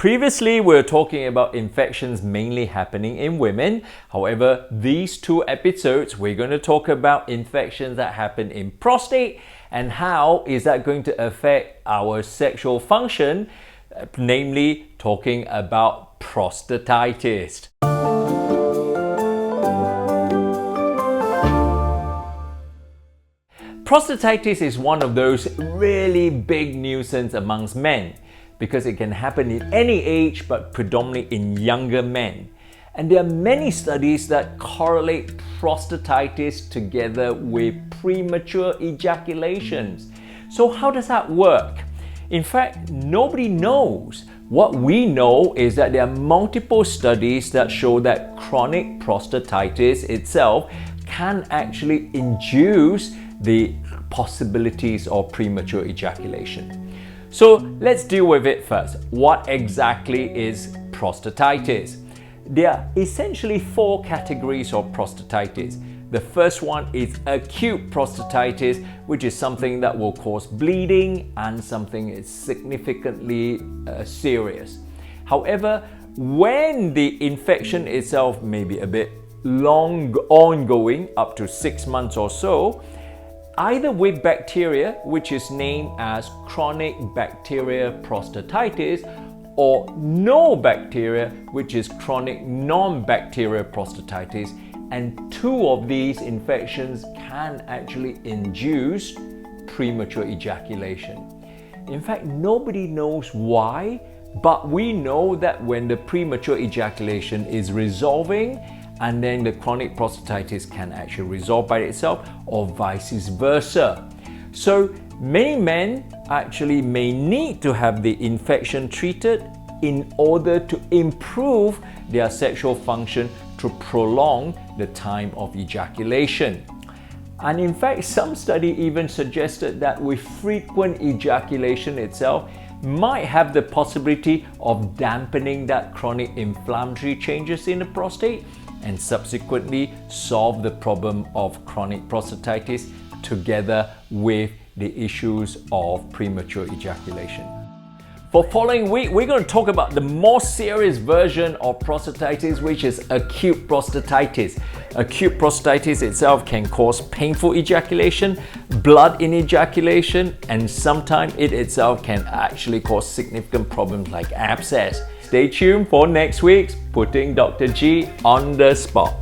Previously, we were talking about infections mainly happening in women. However, these two episodes, we're going to talk about infections that happen in prostate and how is that going to affect our sexual function, namely talking about prostatitis. Prostatitis is one of those really big nuisance amongst men, because it can happen in any age but predominantly in younger men. And there are many studies that correlate prostatitis together with premature ejaculations. So how does that work? In fact, nobody knows. What we know is that there are multiple studies that show that chronic prostatitis itself can actually induce the possibilities of premature ejaculation. So let's deal with it first. What exactly is prostatitis? There are essentially four categories of prostatitis. The first one is acute prostatitis, which is something that will cause bleeding and something is significantly serious. However, when the infection itself may be a bit long ongoing, up to 6 months or so, either with bacteria, which is named as chronic bacterial prostatitis, or no bacteria, which is chronic non-bacterial prostatitis, and two of these infections can actually induce premature ejaculation. In fact, nobody knows why, but we know that when the premature ejaculation is resolving, and then the chronic prostatitis can actually resolve by itself, or vice versa. So many men actually may need to have the infection treated in order to improve their sexual function to prolong the time of ejaculation. And in fact, some study even suggested that with frequent ejaculation itself might have the possibility of dampening that chronic inflammatory changes in the prostate and subsequently solve the problem of chronic prostatitis together with the issues of premature ejaculation. For following week, we're going to talk about the more serious version of prostatitis, which is acute prostatitis. Acute prostatitis itself can cause painful ejaculation, blood in ejaculation, and sometimes it itself can actually cause significant problems like abscess. Stay tuned for next week's Putting Dr. G on the Spot.